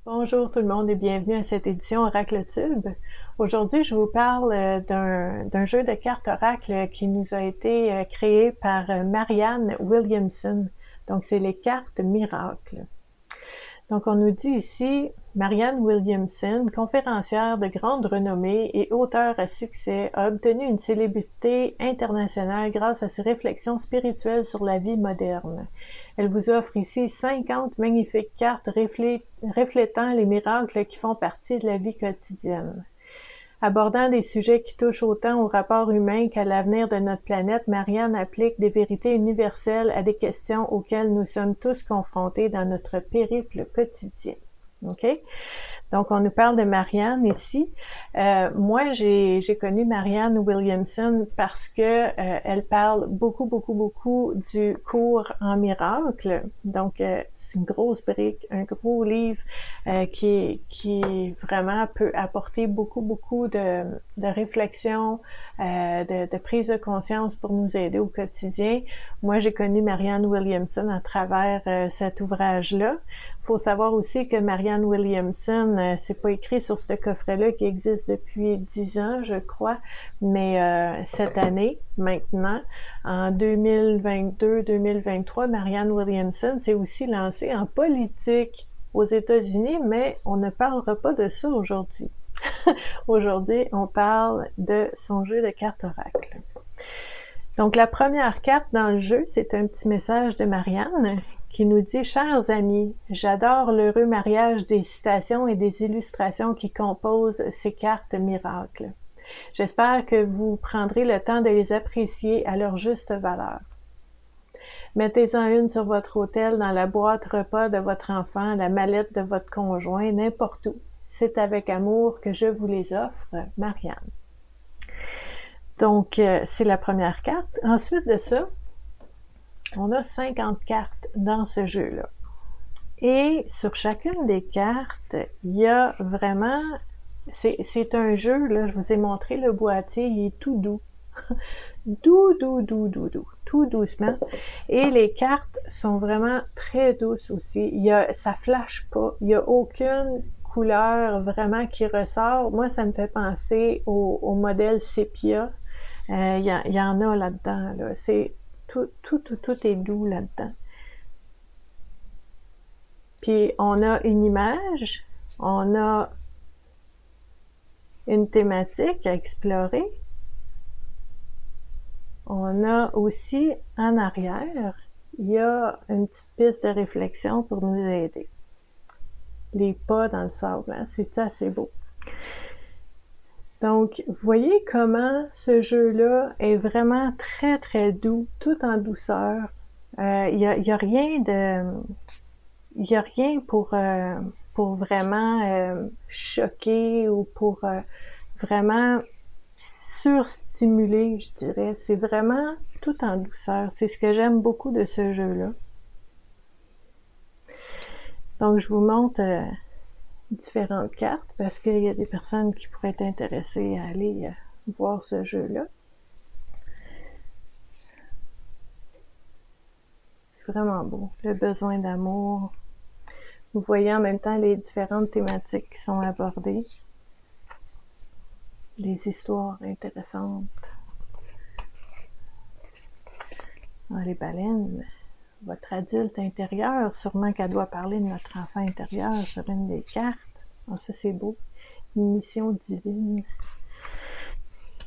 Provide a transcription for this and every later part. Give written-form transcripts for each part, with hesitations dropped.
Bonjour tout le monde et bienvenue à cette édition Oracle Tube. Aujourd'hui, je vous parle d'un jeu de cartes Oracle qui nous a été créé par Marianne Williamson. Donc, c'est les cartes Miracles. Donc, on nous dit ici, Marianne Williamson, conférencière de grande renommée et auteure à succès, a obtenu une célébrité internationale grâce à ses réflexions spirituelles sur la vie moderne. Elle vous offre ici 50 magnifiques cartes reflétant les miracles qui font partie de la vie quotidienne. Abordant des sujets qui touchent autant au rapport humain qu'à l'avenir de notre planète, Marianne applique des vérités universelles à des questions auxquelles nous sommes tous confrontés dans notre périple quotidien. OK? Donc, on nous parle de Marianne ici. Moi, j'ai connu Marianne Williamson parce que elle parle beaucoup du cours en miracle. Donc, c'est une grosse brique, un gros livre qui vraiment peut apporter beaucoup de réflexion, de prise de conscience pour nous aider au quotidien. Moi, j'ai connu Marianne Williamson à travers cet ouvrage-là. Il faut savoir aussi que Marianne Williamson, c'est pas écrit sur ce coffret-là qui existe depuis 10 ans, je crois, mais cette année, maintenant, en 2022-2023, Marianne Williamson s'est aussi lancée en politique aux États-Unis, mais on ne parlera pas de ça aujourd'hui. Aujourd'hui, on parle de son jeu de cartes Oracle. Donc, la première carte dans le jeu, c'est un petit message de Marianne qui nous dit « Chers amis, j'adore l'heureux mariage des citations et des illustrations qui composent ces cartes miracles. J'espère que vous prendrez le temps de les apprécier à leur juste valeur. Mettez-en une sur votre autel, dans la boîte repas de votre enfant, la mallette de votre conjoint, n'importe où. C'est avec amour que je vous les offre, Marianne. » Donc, c'est la première carte. Ensuite de ça, on a 50 cartes dans ce jeu-là. Et sur chacune des cartes, il y a vraiment... C'est un jeu, là, je vous ai montré le boîtier, il est tout doux. Doux, tout doucement. Et les cartes sont vraiment très douces aussi. Ça flash pas, il n'y a aucune couleur vraiment qui ressort. Moi, ça me fait penser au modèle Sépia. Il y en a là-dedans, là. C'est tout est doux là-dedans. Puis on a une image, on a une thématique à explorer. On a aussi en arrière, il y a une petite piste de réflexion pour nous aider. Les pas dans le sable, hein? C'est assez beau. Donc, vous voyez comment ce jeu-là est vraiment très doux, tout en douceur. Il y a rien de... Il n'y a rien pour vraiment choquer ou pour vraiment surstimuler, je dirais. C'est vraiment tout en douceur. C'est ce que j'aime beaucoup de ce jeu-là. Donc, je vous montre différentes cartes parce qu'il y a des personnes qui pourraient être intéressées à aller voir ce jeu-là. C'est vraiment beau. Le besoin d'amour. Vous voyez en même temps les différentes thématiques qui sont abordées. Les histoires intéressantes. Les baleines. Votre adulte intérieur, sûrement qu'elle doit parler de notre enfant intérieur sur une des cartes. Oh, ça, c'est beau. Une mission divine.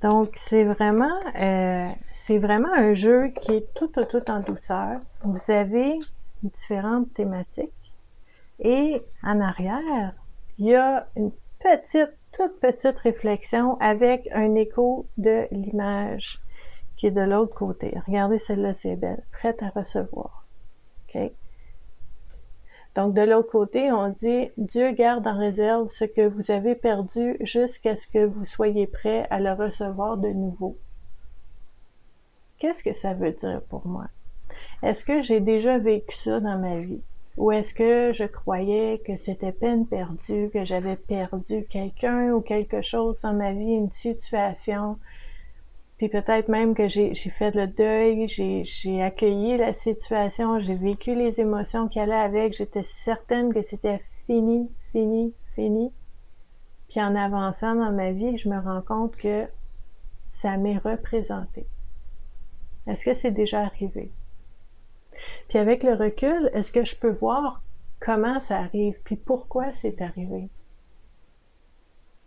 Donc, c'est vraiment un jeu qui est tout en douceur. Vous avez différentes thématiques. Et en arrière, il y a une toute petite réflexion avec un écho de l'image qui est de l'autre côté. Regardez celle-là, c'est belle. Prête à recevoir. OK? Donc, de l'autre côté, on dit « Dieu garde en réserve ce que vous avez perdu jusqu'à ce que vous soyez prêt à le recevoir de nouveau. » Qu'est-ce que ça veut dire pour moi? Est-ce que j'ai déjà vécu ça dans ma vie? Ou est-ce que je croyais que c'était peine perdue, que j'avais perdu quelqu'un ou quelque chose dans ma vie, une situation, puis peut-être même que j'ai fait le deuil, j'ai accueilli la situation, j'ai vécu les émotions qui allaient avec, j'étais certaine que c'était fini, fini, fini. Puis en avançant dans ma vie, je me rends compte que ça m'est représenté. Est-ce que c'est déjà arrivé? Puis avec le recul, est-ce que je peux voir comment ça arrive, puis pourquoi c'est arrivé?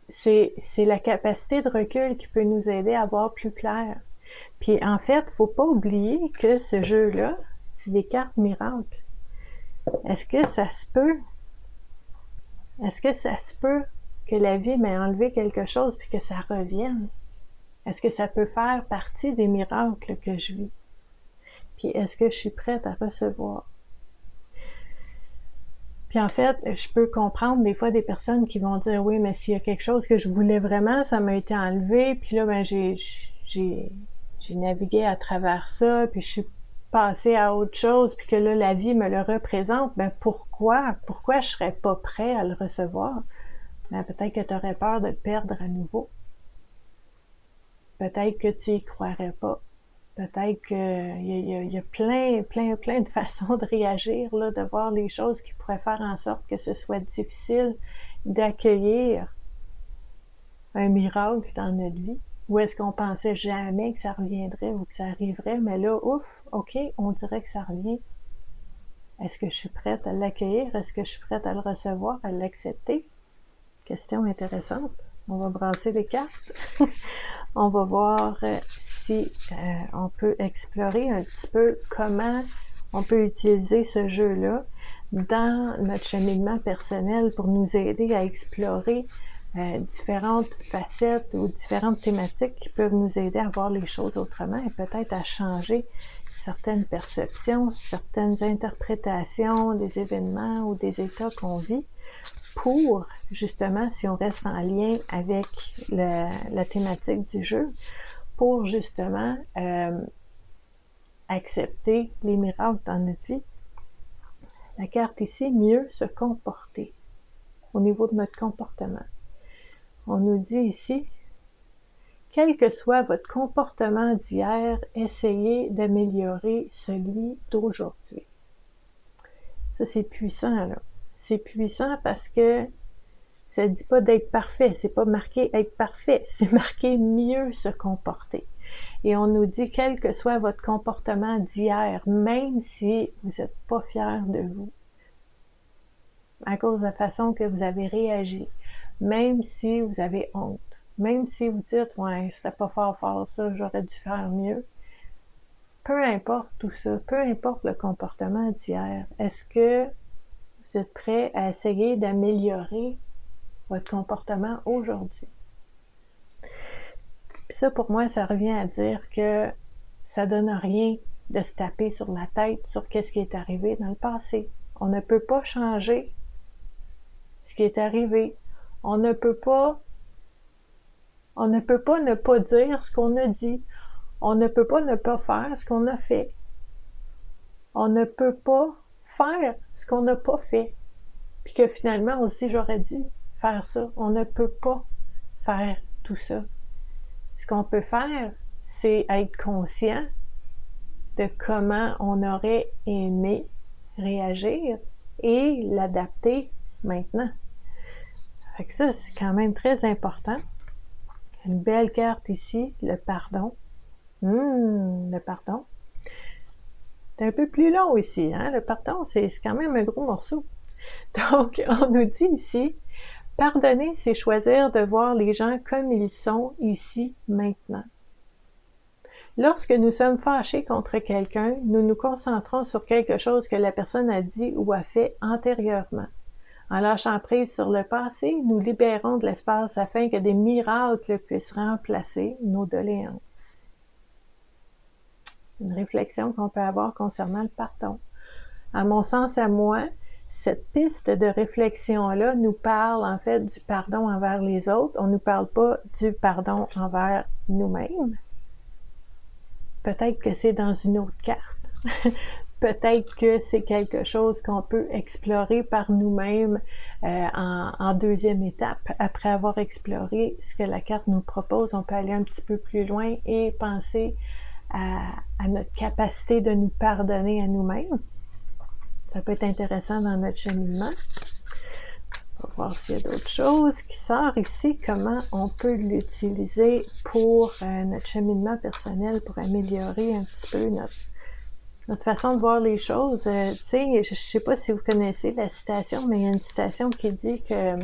C'est la capacité de recul qui peut nous aider à voir plus clair. Puis en fait, faut pas oublier que ce jeu-là, c'est des cartes miracles. Est-ce que ça se peut? Est-ce que ça se peut que la vie m'ait enlevé quelque chose puis que ça revienne? Est-ce que ça peut faire partie des miracles que je vis? Puis est-ce que je suis prête à recevoir? Puis en fait, je peux comprendre des fois des personnes qui vont dire oui, mais s'il y a quelque chose que je voulais vraiment, ça m'a été enlevé, puis là, ben j'ai navigué à travers ça, puis je suis passée à autre chose, puis que là, la vie me le représente, ben pourquoi je serais pas prêt à le recevoir? Ben peut-être que tu aurais peur de le perdre à nouveau. Peut-être que tu y croirais pas. Peut-être qu'il y a plein de façons de réagir, là, de voir les choses qui pourraient faire en sorte que ce soit difficile d'accueillir un miracle dans notre vie. Ou est-ce qu'on pensait jamais que ça reviendrait ou que ça arriverait, mais là, ouf, ok, on dirait que ça revient. Est-ce que je suis prête à l'accueillir? Est-ce que je suis prête à le recevoir, à l'accepter? Question intéressante. On va brasser les cartes. On va voir si on peut explorer un petit peu comment on peut utiliser ce jeu-là dans notre cheminement personnel pour nous aider à explorer différentes facettes ou différentes thématiques qui peuvent nous aider à voir les choses autrement et peut-être à changer certaines perceptions, certaines interprétations des événements ou des états qu'on vit pour, justement, si on reste en lien avec la thématique du jeu, pour justement accepter les miracles dans notre vie. La carte ici, mieux se comporter au niveau de notre comportement. On nous dit ici, quel que soit votre comportement d'hier, essayez d'améliorer celui d'aujourd'hui. Ça, c'est puissant, là. C'est puissant parce que ça ne dit pas d'être parfait, c'est pas marqué être parfait, c'est marqué mieux se comporter. Et on nous dit quel que soit votre comportement d'hier, même si vous n'êtes pas fier de vous, à cause de la façon que vous avez réagi, même si vous avez honte, même si vous dites « ouais, c'était pas fort ça, j'aurais dû faire mieux », peu importe tout ça, peu importe le comportement d'hier, est-ce que vous êtes prêt à essayer d'améliorer votre comportement aujourd'hui? Puis ça, pour moi, ça revient à dire que ça donne rien de se taper sur la tête sur qu'est-ce qui est arrivé dans le passé. On ne peut pas changer ce qui est arrivé. On ne peut pas ne pas dire ce qu'on a dit. On ne peut pas ne pas faire ce qu'on a fait. On ne peut pas faire ce qu'on n'a pas fait. Puis que finalement, on se dit, j'aurais dû faire ça. On ne peut pas faire tout ça. Ce qu'on peut faire, c'est être conscient de comment on aurait aimé réagir et l'adapter maintenant. Fait que ça, c'est quand même très important. Une belle carte ici, le pardon. Le pardon. C'est un peu plus long ici, hein? Le pardon, c'est quand même un gros morceau. Donc, on nous dit ici, pardonner, c'est choisir de voir les gens comme ils sont ici, maintenant. Lorsque nous sommes fâchés contre quelqu'un, nous nous concentrons sur quelque chose que la personne a dit ou a fait antérieurement. En lâchant prise sur le passé, nous libérons de l'espace afin que des miracles puissent remplacer nos doléances. Une réflexion qu'on peut avoir concernant le pardon. À mon sens, à moi, cette piste de réflexion-là nous parle en fait du pardon envers les autres. On ne nous parle pas du pardon envers nous-mêmes. Peut-être que c'est dans une autre carte. Peut-être que c'est quelque chose qu'on peut explorer par nous-mêmes en deuxième étape. Après avoir exploré ce que la carte nous propose, on peut aller un petit peu plus loin et penser à notre capacité de nous pardonner à nous-mêmes. Ça peut être intéressant dans notre cheminement. voir s'il y a d'autres choses qui sortent ici, comment on peut l'utiliser pour notre cheminement personnel, pour améliorer un petit peu notre façon de voir les choses. Tu sais, je sais pas si vous connaissez la citation, mais il y a une citation qui dit que,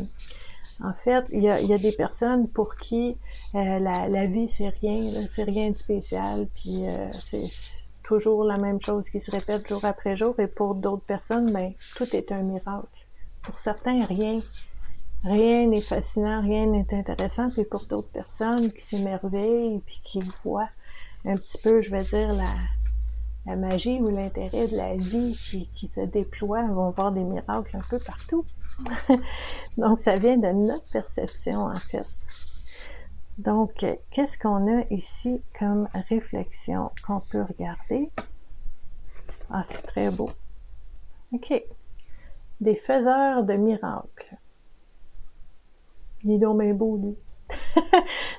en fait, il y a des personnes pour qui la vie, c'est rien de spécial, puis c'est toujours la même chose qui se répète jour après jour, et pour d'autres personnes, ben, tout est un miracle. Pour certains, rien n'est fascinant, rien n'est intéressant, puis pour d'autres personnes qui s'émerveillent, puis qui voient un petit peu, je vais dire, la magie ou l'intérêt de la vie qui se déploie, vont voir des miracles un peu partout. Donc, ça vient de notre perception, en fait. Donc, qu'est-ce qu'on a ici comme réflexion qu'on peut regarder? Ah, c'est très beau. OK. Des faiseurs de miracles. Il est donc bien beau, lui.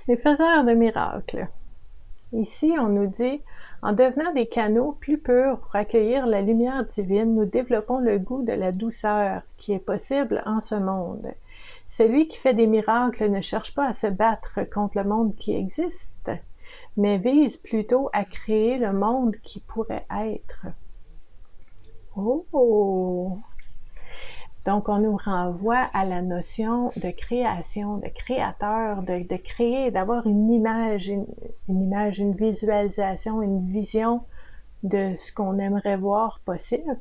Des faiseurs de miracles. Ici, on nous dit, en devenant des canaux plus purs pour accueillir la lumière divine, nous développons le goût de la douceur qui est possible en ce monde. Celui qui fait des miracles ne cherche pas à se battre contre le monde qui existe, mais vise plutôt à créer le monde qui pourrait être. Oh! Donc, on nous renvoie à la notion de création, de créateur, de créer, d'avoir une image, une visualisation, une vision de ce qu'on aimerait voir possible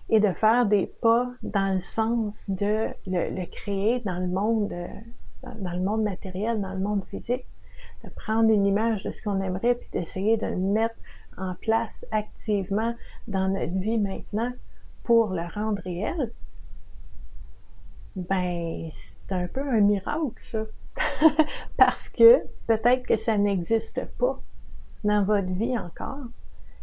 et de faire des pas dans le sens de le créer dans le monde matériel, dans le monde physique, de prendre une image de ce qu'on aimerait puis d'essayer de le mettre en place activement dans notre vie maintenant pour le rendre réel. Ben, c'est un peu un miracle, ça. Parce que peut-être que ça n'existe pas dans votre vie encore.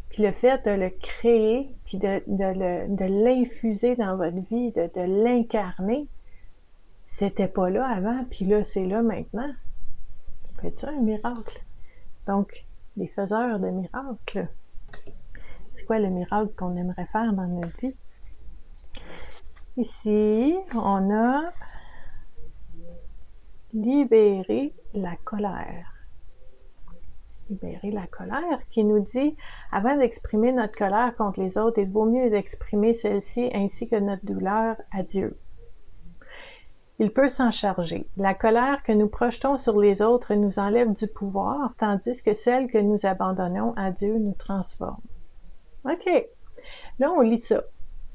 Puis le fait de le créer, puis de l'infuser dans votre vie, de l'incarner, c'était pas là avant, puis là, c'est là maintenant. C'est ça un miracle? Donc, les faiseurs de miracles. C'est quoi le miracle qu'on aimerait faire dans notre vie? Ici, on a libérer la colère. Libérer la colère qui nous dit, avant d'exprimer notre colère contre les autres, il vaut mieux d'exprimer celle-ci ainsi que notre douleur à Dieu. Il peut s'en charger. La colère que nous projetons sur les autres nous enlève du pouvoir, tandis que celle que nous abandonnons à Dieu nous transforme. OK. Là, on lit ça.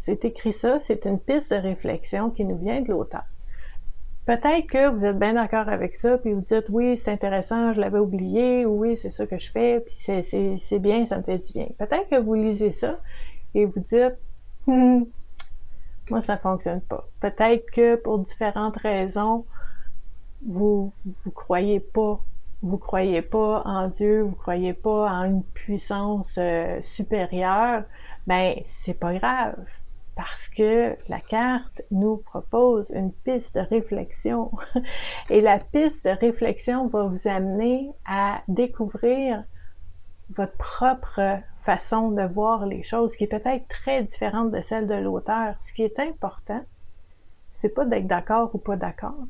C'est écrit ça, c'est une piste de réflexion qui nous vient de l'auteur. Peut-être que vous êtes bien d'accord avec ça, puis vous dites, oui, c'est intéressant, je l'avais oublié, ou oui, c'est ça que je fais, puis c'est bien, ça me fait du bien. Peut-être que vous lisez ça et vous dites, moi, ça fonctionne pas. Peut-être que pour différentes raisons, vous croyez pas en Dieu, vous croyez pas en une puissance supérieure, ben c'est pas grave. Parce que la carte nous propose une piste de réflexion. Et la piste de réflexion va vous amener à découvrir votre propre façon de voir les choses, qui est peut-être très différente de celle de l'auteur. Ce qui est important, c'est pas d'être d'accord ou pas d'accord.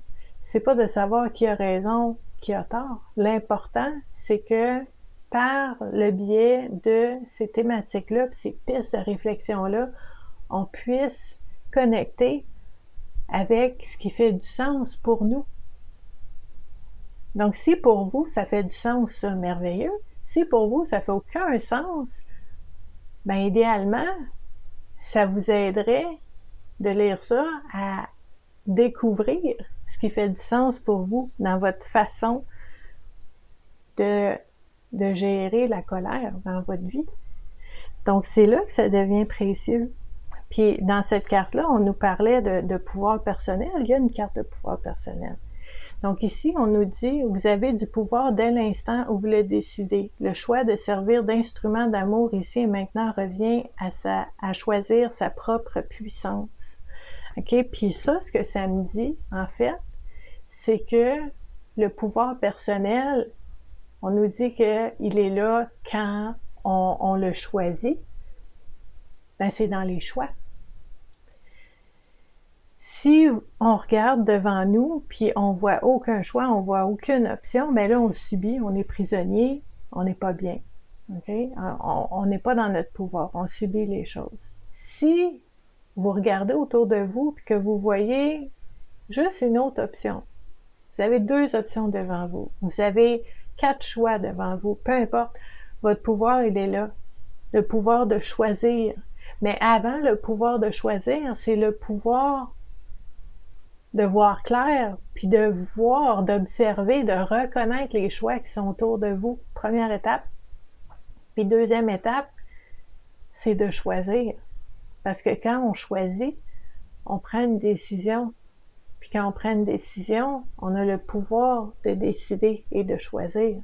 C'est pas de savoir qui a raison, qui a tort. L'important, c'est que par le biais de ces thématiques-là, ces pistes de réflexion-là, on puisse connecter avec ce qui fait du sens pour nous. Donc, si pour vous, ça fait du sens, ça, merveilleux. Si pour vous, ça fait aucun sens, ben idéalement, ça vous aiderait de lire ça à découvrir ce qui fait du sens pour vous dans votre façon de gérer la colère dans votre vie. Donc, c'est là que ça devient précieux. Puis, dans cette carte-là, on nous parlait de pouvoir personnel. Il y a une carte de pouvoir personnel. Donc ici, on nous dit, vous avez du pouvoir dès l'instant où vous le décidez. Le choix de servir d'instrument d'amour ici et maintenant revient à choisir sa propre puissance. OK? Puis ça, ce que ça me dit, en fait, c'est que le pouvoir personnel, on nous dit qu'il est là quand on le choisit. Ben, c'est dans les choix. Si on regarde devant nous, puis on voit aucun choix, on voit aucune option, bien là, on subit, on est prisonnier, on n'est pas bien. Okay? On n'est pas dans notre pouvoir, on subit les choses. Si vous regardez autour de vous et que vous voyez juste une autre option, vous avez 2 options devant vous, vous avez 4 choix devant vous, peu importe, votre pouvoir, il est là. Le pouvoir de choisir. Mais avant le pouvoir de choisir, c'est le pouvoir de voir clair, puis de voir, d'observer, de reconnaître les choix qui sont autour de vous. Première étape. Puis deuxième étape, c'est de choisir. Parce que quand on choisit, on prend une décision. Puis quand on prend une décision, on a le pouvoir de décider et de choisir.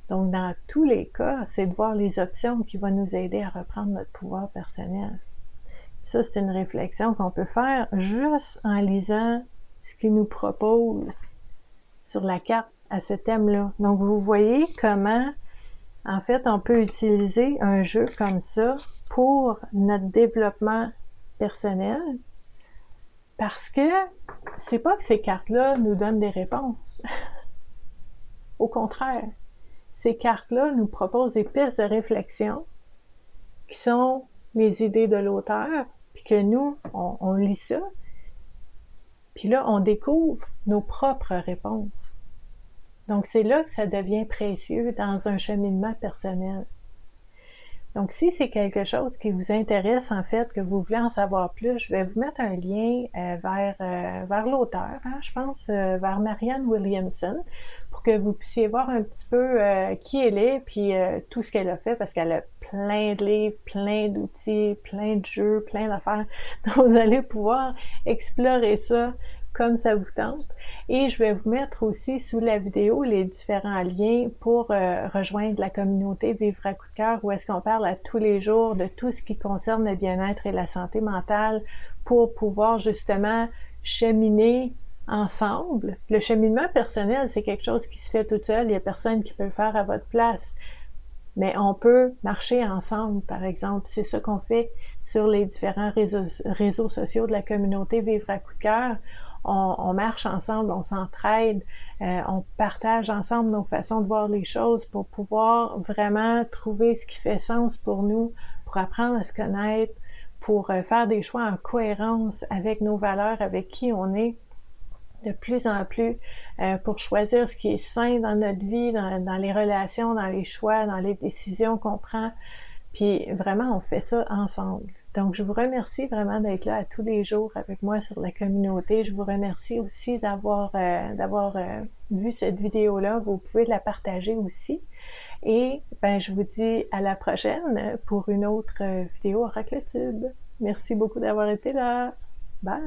Donc, dans tous les cas, c'est de voir les options qui vont nous aider à reprendre notre pouvoir personnel. Ça, c'est une réflexion qu'on peut faire juste en lisant ce qu'il nous propose sur la carte à ce thème-là. Donc, vous voyez comment, en fait, on peut utiliser un jeu comme ça pour notre développement personnel, parce que c'est pas que ces cartes-là nous donnent des réponses. Au contraire, ces cartes-là nous proposent des pistes de réflexion qui sont les idées de l'auteur, puis que nous, on lit ça, puis là, on découvre nos propres réponses. Donc, c'est là que ça devient précieux dans un cheminement personnel. Donc, si c'est quelque chose qui vous intéresse, en fait, que vous voulez en savoir plus, je vais vous mettre un lien vers l'auteur, je pense, vers Marianne Williamson, pour que vous puissiez voir un petit peu qui elle est, puis tout ce qu'elle a fait, parce qu'elle a plein de livres, plein d'outils, plein de jeux, plein d'affaires. Donc, vous allez pouvoir explorer ça comme ça vous tente. Et je vais vous mettre aussi sous la vidéo les différents liens pour rejoindre la communauté Vivre à coup de cœur, où est-ce qu'on parle à tous les jours de tout ce qui concerne le bien-être et la santé mentale pour pouvoir justement cheminer ensemble. Le cheminement personnel, c'est quelque chose qui se fait tout seul, il n'y a personne qui peut le faire à votre place. Mais on peut marcher ensemble, par exemple. C'est ça qu'on fait sur les différents réseaux sociaux de la communauté Vivre à coup de cœur. On marche ensemble, on s'entraide, on partage ensemble nos façons de voir les choses pour pouvoir vraiment trouver ce qui fait sens pour nous, pour apprendre à se connaître, pour faire des choix en cohérence avec nos valeurs, avec qui on est de plus en plus, pour choisir ce qui est sain dans notre vie, dans les relations, dans les choix, dans les décisions qu'on prend. Puis vraiment, on fait ça ensemble. Donc, je vous remercie vraiment d'être là à tous les jours avec moi sur la communauté. Je vous remercie aussi d'avoir vu cette vidéo-là. Vous pouvez la partager aussi. Et ben, je vous dis à la prochaine pour une autre vidéo Oracle Tube. Merci beaucoup d'avoir été là. Bye!